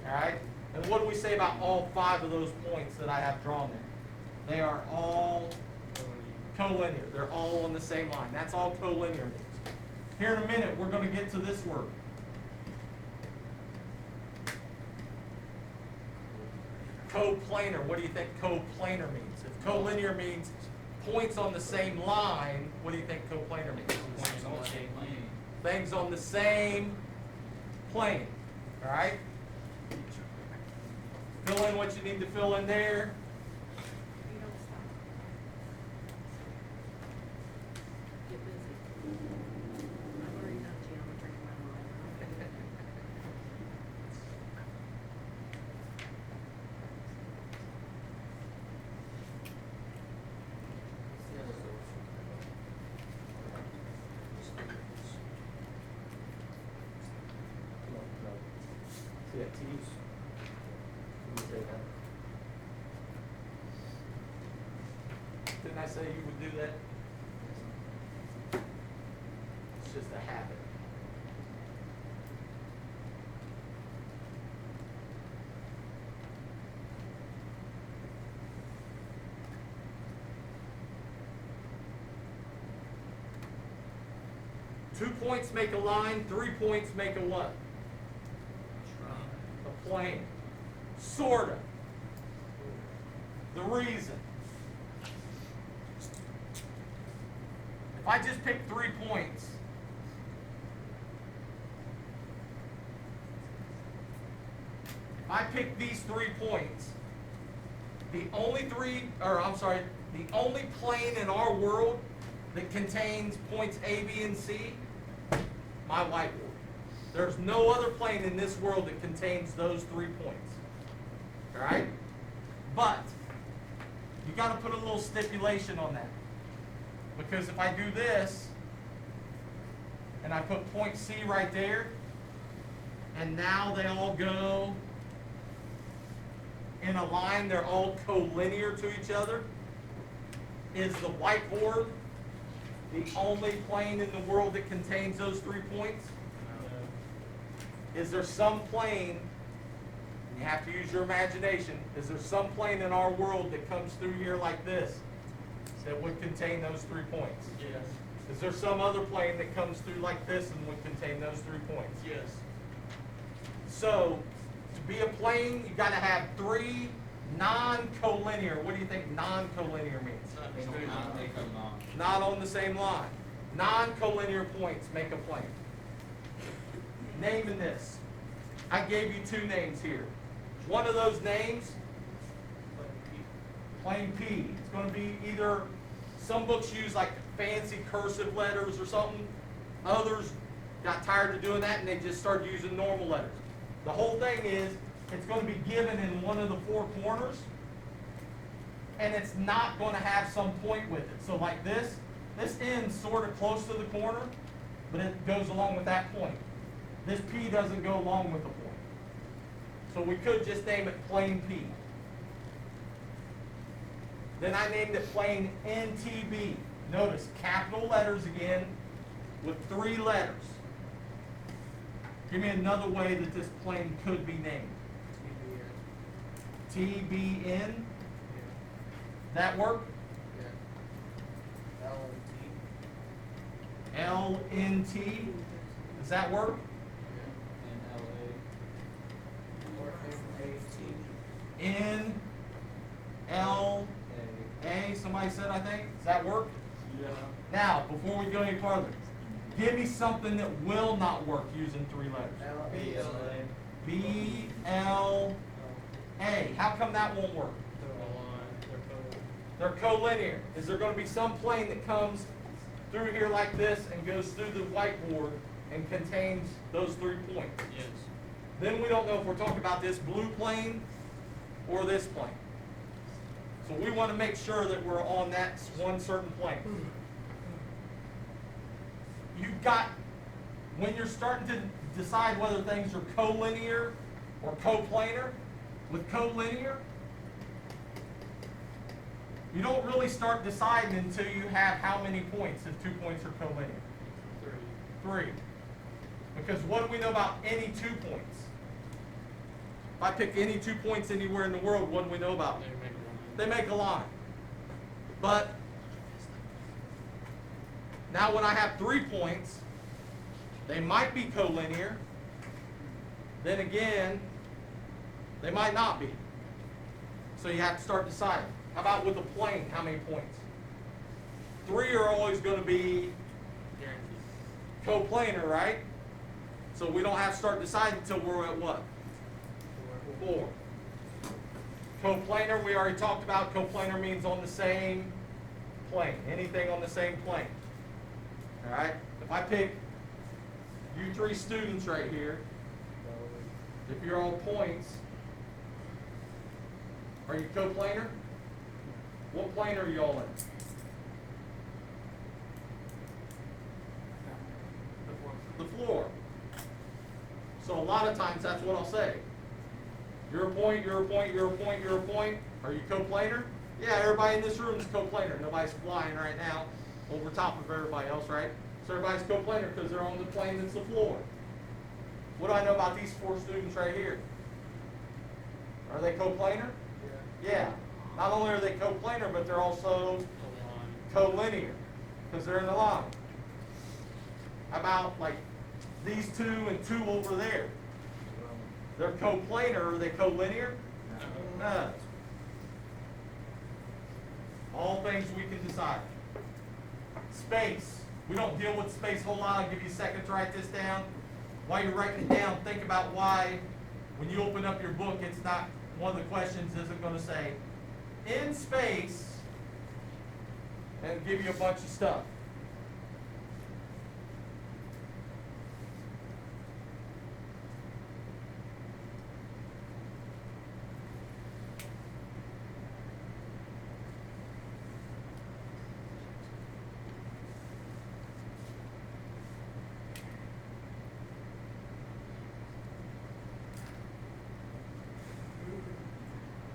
All right? And what do we say about all 5 of those points that I have drawn there? They are all collinear. They're all on the same line. That's all collinear means. Here in a minute, we're going to get to this word. Coplanar. What do you think coplanar means? If collinear means points on the same line, what do you think coplanar means? Points on the same line. Things on the same plane. All right? Fill in what you need to fill in there. You don't stop. Get busy. I've already done geometry in my mind. See that T? Didn't I say you would do that? It's just a habit. Two points make a line, 3 points make a what? A plane. Sorta. The reason. If I just pick 3 points, if I pick these 3 points, the only plane in our world that contains points A, B, and C, my whiteboard. There's no other plane in this world that contains those 3 points. All right? But you got to put a little stipulation on that. Because if I do this, and I put point C right there, and now they all go in a line, they're all collinear to each other, is the whiteboard the only plane in the world that contains those 3 points? Is there some plane, and you have to use your imagination, is there some plane in our world that comes through here like this that would contain those 3 points? Yes. Is there some other plane that comes through like this and would contain those 3 points? Yes. So, to be a plane, you got to have 3 non-collinear. What do you think non-collinear means? They don't not make them Not on the same line. Non-collinear points make a plane. Naming this. I gave you 2 names here. One of those names, plane P. It's going to be either, some books use like fancy cursive letters or something. Others got tired of doing that and they just started using normal letters. The whole thing is, it's going to be given in one of the 4 corners, and it's not going to have some point with it. So like this ends sort of close to the corner, but it goes along with that point. This P doesn't go along with the point. So we could just name it plane P. Then I named it plane NTB. Notice, capital letters again with 3 letters. Give me another way that this plane could be named. TBN. That work? LNT. Does that work? NLA. Somebody said, I think. Does that work? Yeah. Now, before we go any farther, give me something that will not work using 3 letters. BLA. How come that won't work? They're collinear. Is there going to be some plane that comes through here like this and goes through the whiteboard and contains those 3 points? Yes. Then we don't know if we're talking about this blue plane or this plane. So we want to make sure that we're on that one certain plane. You've got, when you're starting to decide whether things are collinear or coplanar, with collinear, you don't really start deciding until you have how many points if 2 points are collinear. 3. Because what do we know about any 2 points? If I pick any 2 points anywhere in the world, what do we know about them? They make a line. But now when I have 3 points, they might be collinear. Then again, they might not be. So you have to start deciding. How about with a plane, how many points? 3 are always going to be coplanar, right? So we don't have to start deciding until we're at what? 4. Coplanar, we already talked about. Coplanar means on the same plane. Anything on the same plane. All right? If I pick you 3 students right here, if you're on points, are you coplanar? What plane are you all in? The floor. So a lot of times that's what I'll say. You're a point, you're a point, you're a point, you're a point. Are you coplanar? Yeah, everybody in this room is coplanar. Nobody's flying right now over top of everybody else, right? So everybody's coplanar because they're on the plane that's the floor. What do I know about these 4 students right here? Are they coplanar? Yeah. Not only are they coplanar, but they're also collinear because they're in the line. How about like these 2 and 2 over there? They're coplanar. Are they collinear? does. All things we can decide. Space. We don't deal with space a whole lot. I'll give you a second to write this down. While you're writing it down, think about why, when you open up your book, it's not, one of the questions isn't going to say, in space, and give you a bunch of stuff.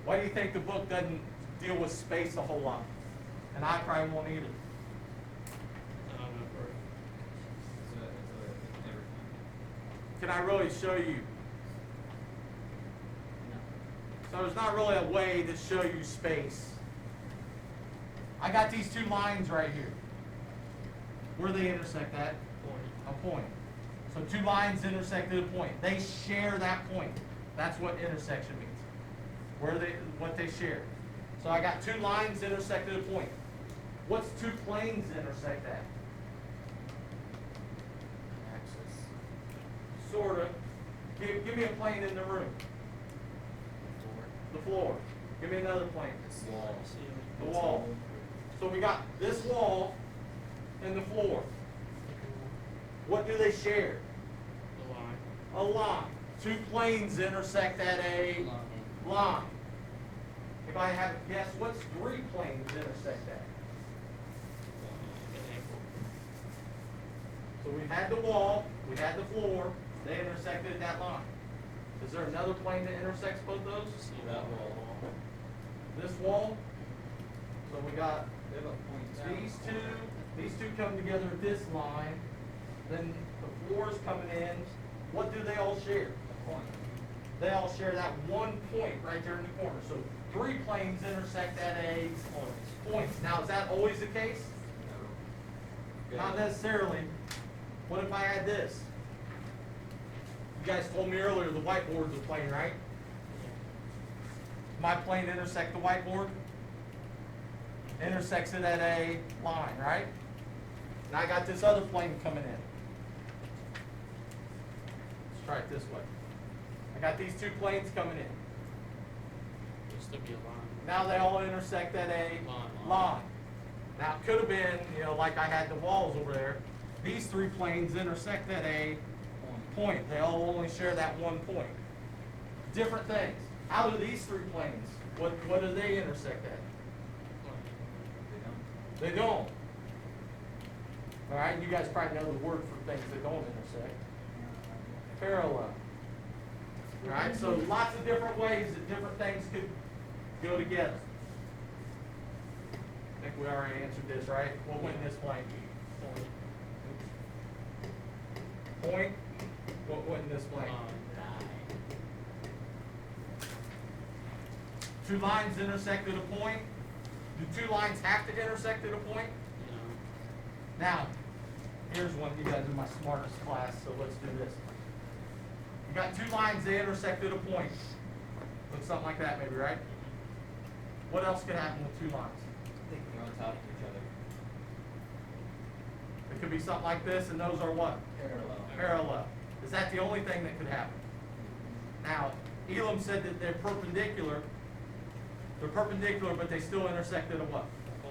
Why do you think the book doesn't deal with space a whole lot? And I probably won't either. Can I really show you? No. So there's not really a way to show you space. I got these two lines right here. Where do they intersect at? A point. So two lines intersect at a point. They share that point. That's what intersection means. What they share. So I got two lines intersect at a point. What's two planes intersect at? Axis. Sort of. Give me a plane in the room. The floor. Give me another plane. Wall. The wall. So we got this wall and the floor. What do they share? The line. A line. Two planes intersect at a line. If I have a guess, what's three planes intersect at? So we had the wall, we had the floor, they intersected at that line. Is there another plane that intersects both those? That wall. This wall? So we got They have a point. these two come together at this line, then the floor's coming in. What do they all share? A point. They all share that one point right there in the corner. So three planes intersect at a point. Now, is that always the case? No. Not necessarily. What if I had this? You guys told me earlier the whiteboard's a plane, right? My plane intersect the whiteboard? Intersects it at a line, right? Now I got this other plane coming in. Let's try it this way. I got these two planes coming in. Used to be a line. Now they all intersect at a line. Now it could have been, like I had the walls over there. These three planes intersect at a point. They all only share that one point. Different things. How do these three planes, what do they intersect at? They don't. All right, you guys probably know the word for things that don't intersect. Parallel. All right, so lots of different ways that different things could go together. I think we already answered this, right? What went in this plane? Point. What went in this plane? Two lines intersect at a point. Do two lines have to intersect at a point? Now, here's one. You guys are my smartest class, so let's do this. You got two lines that intersect at a point. Looks something like that, maybe, right? What else could happen with two lines? They're on top of each other. It could be something like this, and those are what? Parallel. Parallel. Is that the only thing that could happen? Now, Elam said that they're perpendicular. They're perpendicular, but they still intersect at a what?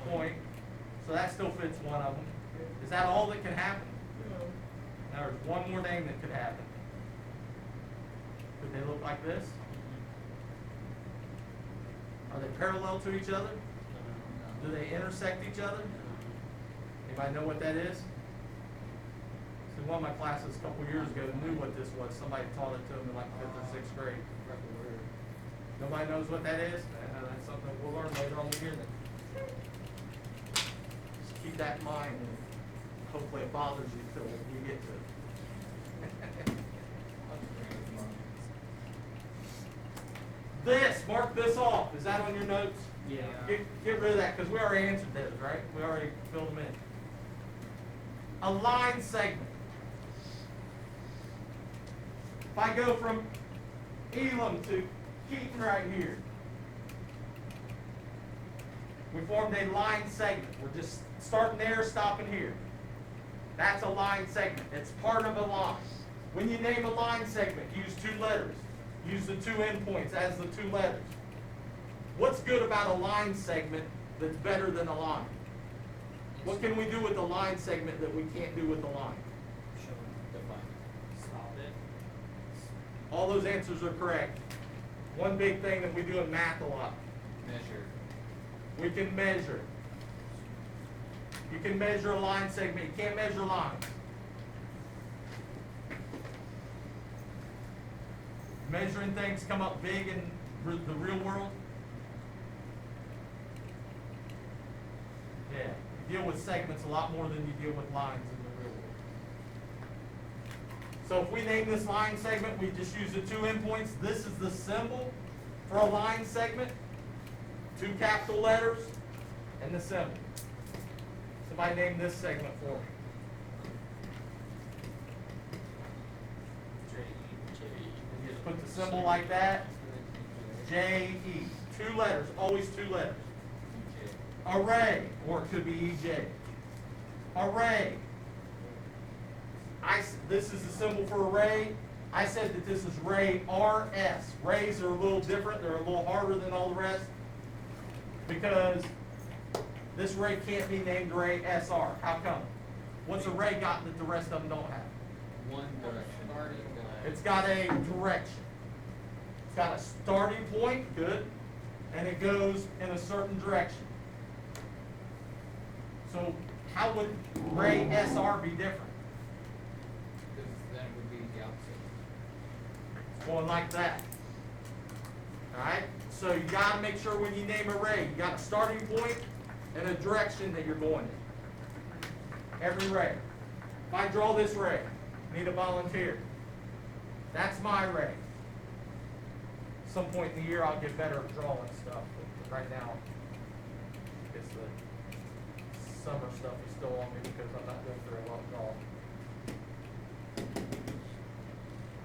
Point. So that still fits one of them. Is that all that can happen? Now, there's one more thing that could happen. Could they look like this? Are they parallel to each other? Do they intersect each other? Anybody know what that is? So one of my classes a couple years ago knew what this was. Somebody taught it to them in like 5th or 6th grade. Nobody knows what that is? That's something we'll learn later on in the year then. Just keep that in mind, and hopefully it bothers you till we get to it. This, mark this off. Is that on your notes? Yeah. Get rid of that, because we already answered those, right? We already filled them in. A line segment. If I go from Elam to Keaton right here, We formed a line segment. We're just starting there, stopping here. That's a line segment. It's part of a line. When you name a line segment, use 2 letters. Use the 2 endpoints as the 2 letters. What's good about a line segment that's better than a line? What can we do with a line segment that we can't do with a line? Show define. Stop it. All those answers are correct. One big thing that we do in math a lot. Measure. We can measure. You can measure a line segment. You can't measure lines. Measuring things come up big in the real world. Yeah, you deal with segments a lot more than you deal with lines in the real world. So if we name this line segment, we just use the 2 endpoints. This is the symbol for a line segment. 2 capital letters and the symbol. Somebody name this segment for me. You just put the symbol like that. J-E. 2 letters, always 2 letters. Array, or it could be EJ. Array. This is the symbol for array. I said that this is ray RS. Rays are a little different. They're a little harder than all the rest because this ray can't be named ray SR. How come? What's a ray got that the rest of them don't have? One direction. It's got a direction. It's got a starting point, good, and it goes in a certain direction. So how would ray SR be different? Because then it would be the opposite. It's going like that. Alright? So you gotta make sure when you name a ray, you got a starting point and a direction that you're going in. Every ray. If I draw this ray, need a volunteer. That's my ray. Some point in the year I'll get better at drawing stuff, but right now it's the summer stuff is still on me because I'm not doing very well at drawing.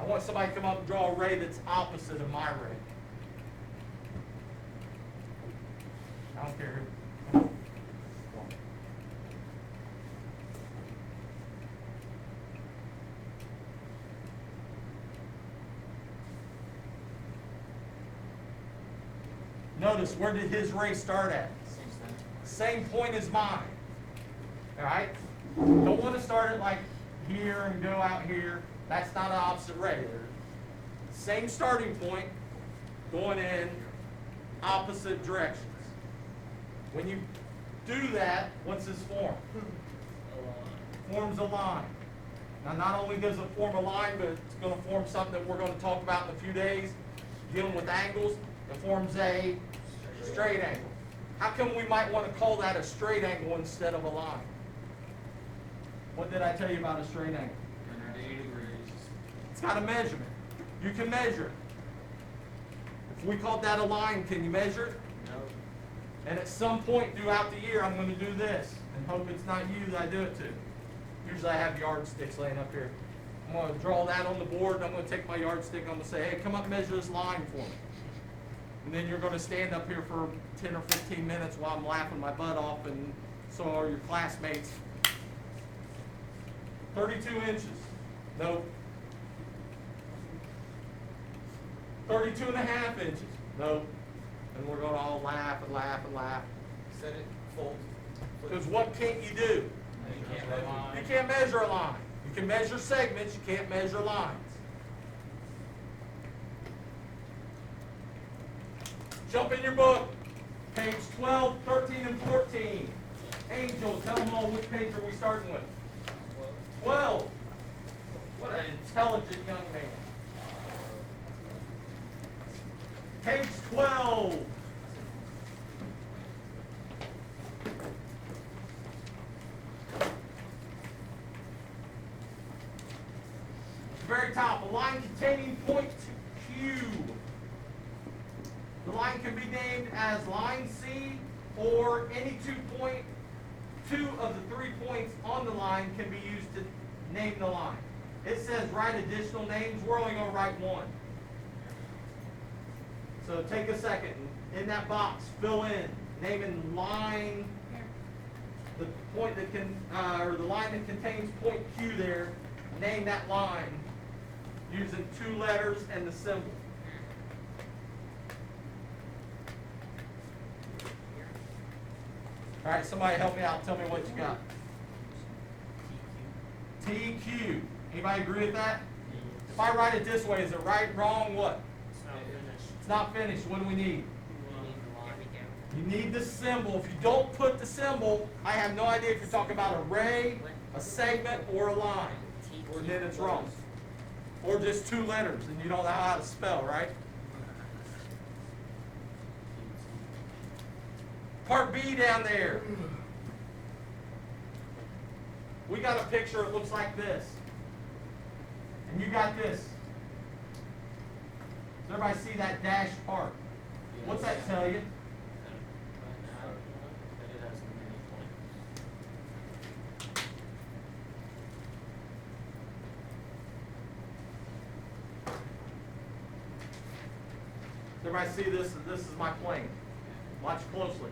I want somebody to come up and draw a ray that's opposite of my ray. I don't care who. Come on. Notice, where did his ray start at? Same point as mine. Alright? Don't want to start it like here and go out here. That's not an opposite ray. Same starting point, going in opposite directions. When you do that, what's this form? Forms a line. Now, not only does it form a line, but it's going to form something that we're going to talk about in a few days, dealing with angles. It forms a straight angle. How come we might want to call that a straight angle instead of a line? What did I tell you about a straight angle? 180 degrees. It's got a measurement. You can measure it. If we called that a line, can you measure it? No. And at some point throughout the year, I'm going to do this and hope it's not you that I do it to. Usually I have yardsticks laying up here. I'm going to draw that on the board, and I'm going to take my yardstick, and I'm going to say, hey, come up and measure this line for me. And then you're going to stand up here for 10 or 15 minutes while I'm laughing my butt off, and so are your classmates. 32 inches. Nope. 32 and a half inches. Nope. And we're going to all laugh and laugh and laugh. Set it, fold. Because what can't you do? You can't measure a line. You can measure segments, you can't measure lines. Jump in your book, page 12, 13, and 14. Angel, tell them all which page are we starting with? 12. What an intelligent young man. Page 12. Very top, a line containing point Q. The line can be named as line C, or any 2 of the 3 points on the line can be used to name the line. It says write additional names. We're only going to write one. So take a second. In that box, fill in naming line, the point that can, or the line that contains point Q there, name that line using 2 letters and the symbol. All right, somebody help me out. Tell me what you got. TQ. Anybody agree with that? If I write it this way, is it right, wrong, what? It's not finished. It's not finished. What do we need? There we go. You need the symbol. If you don't put the symbol, I have no idea if you're talking about a ray, a segment, or a line. Or then it's wrong. Or just 2 letters and you don't know how to spell, right? Part B down there. We got a picture, it looks like this. And you got this. Does everybody see that dashed part? What's that tell you? Does everybody see this? This is my plane. Watch closely.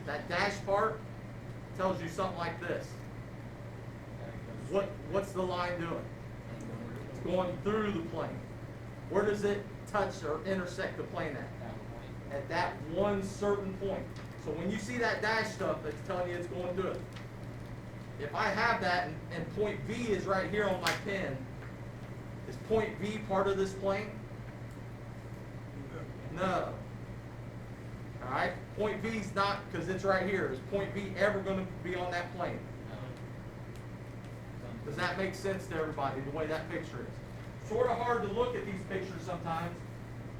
That dashed part tells you something like this. What's the line doing? It's going through the plane. Where does it touch or intersect the plane at? At that one certain point. So when you see that dash stuff, it's telling you it's going through it. If I have that and point V is right here on my pen, is point V part of this plane? No. All right? Point V is not, because it's right here. Is point V ever going to be on that plane? Does that make sense to everybody, the way that picture is? Sort of hard to look at these pictures sometimes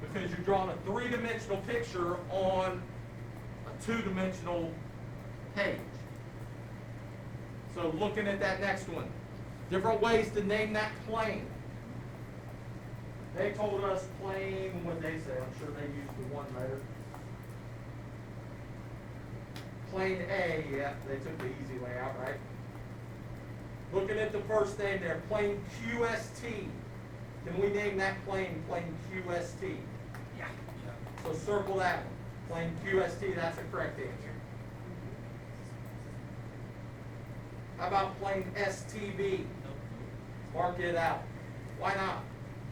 because you're drawing a 3-dimensional picture on a 2-dimensional page. So looking at that next one, different ways to name that plane. They told us plane, what they say, I'm sure they used the 1 letter. Plane A, yeah, they took the easy way out, right? Looking at the first name there, plane QST. Can we name that plane QST? Yeah. So circle that one. Plane QST, that's the correct answer. How about plane STB? Mark it out. Why not?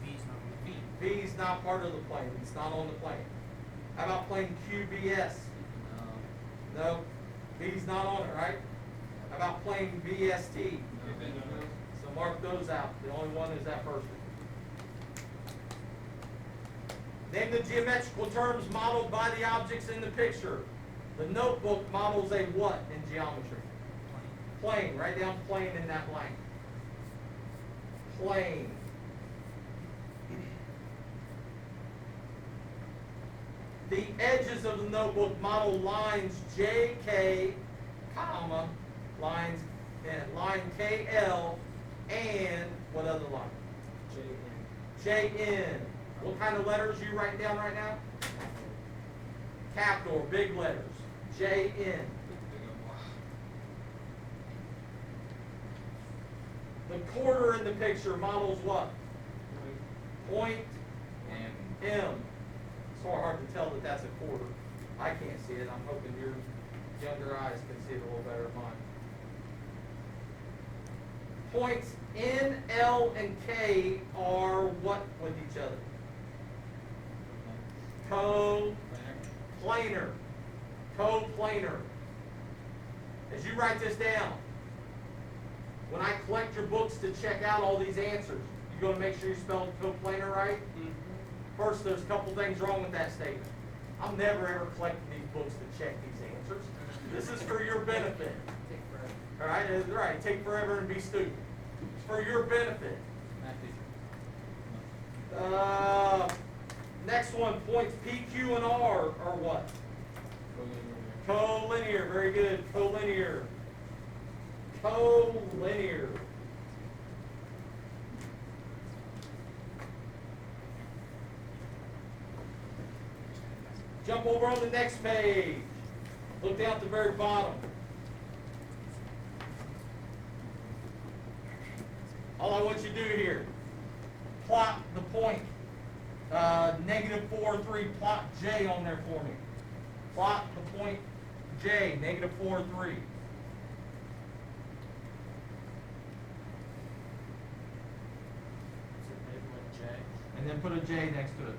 V's not on the V. V is not part of the plane. It's not on the plane. How about plane QBS? No. V's not on it, right? How about plane VST? So mark those out. The only one is that first one. Name the geometrical terms modeled by the objects in the picture. The notebook models a what in geometry? Plane. Write down plane in that blank. Plane. The edges of the notebook model lines JK, comma, lines and line KL, and what other line? JN. What kind of letters are you writing down right now? Capital, big letters. JN. The quarter in the picture models what? Point M. It's so hard to tell that that's a quarter. I can't see it. I'm hoping your younger eyes can see it a little better than mine. Points N, L, and K are what with each other? Co-planar. Co-planar. As you write this down, when I collect your books to check out all these answers, you're going to make sure you spell co-planar right? First, there's a couple things wrong with that statement. I'm never ever collecting these books to check these answers. This is for your benefit. All right, that's right. Take forever and be stupid. It's for your benefit. Next one, points P, Q, and R are what? Collinear. Very good. Collinear. Collinear. Jump over on the next page. Look down at the very bottom. All I want you to do here, plot the point. -4, 3, plot J on there for me. Plot the point J, -4, 3. So label it J. And then put a J next to it.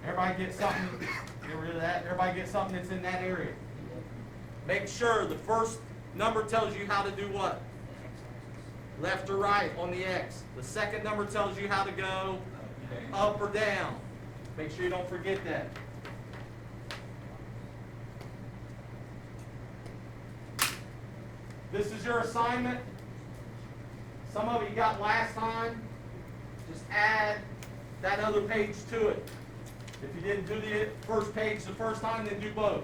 Everybody get something, get rid of that. Everybody get something that's in that area. Make sure the first number tells you how to do what? Left or right on the X. The second number tells you how to go up or down. Make sure you don't forget that. This is your assignment. Some of you got last time. Just add that other page to it. If you didn't do the first page the first time, then do both.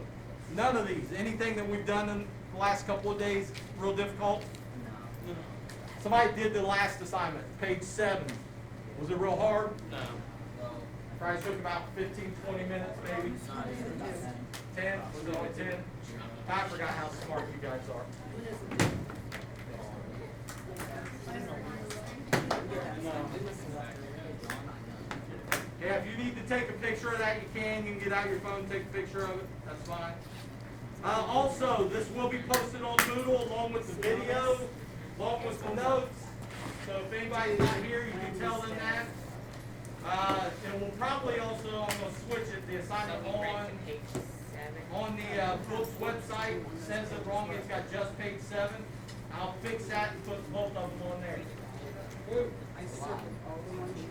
None of these. Anything that we've done in the last couple of days, real difficult? No. Somebody did the last assignment, page 7. Was it real hard? No. Probably took about 15, 20 minutes maybe. 10? Was it only 10? I forgot how smart you guys are. Yeah, if you need to take a picture of that, you can. You can get out your phone and take a picture of it. That's fine. Also, this will be posted on Moodle along with the video, along with the notes. So if anybody's not here, you can tell them that. And we'll probably also, I'm going to switch it, the assignment So we read on, to page 7. on the book's website. Says it wrong, it's got just page 7. I'll fix that and put both of them on there. I circled all the ones you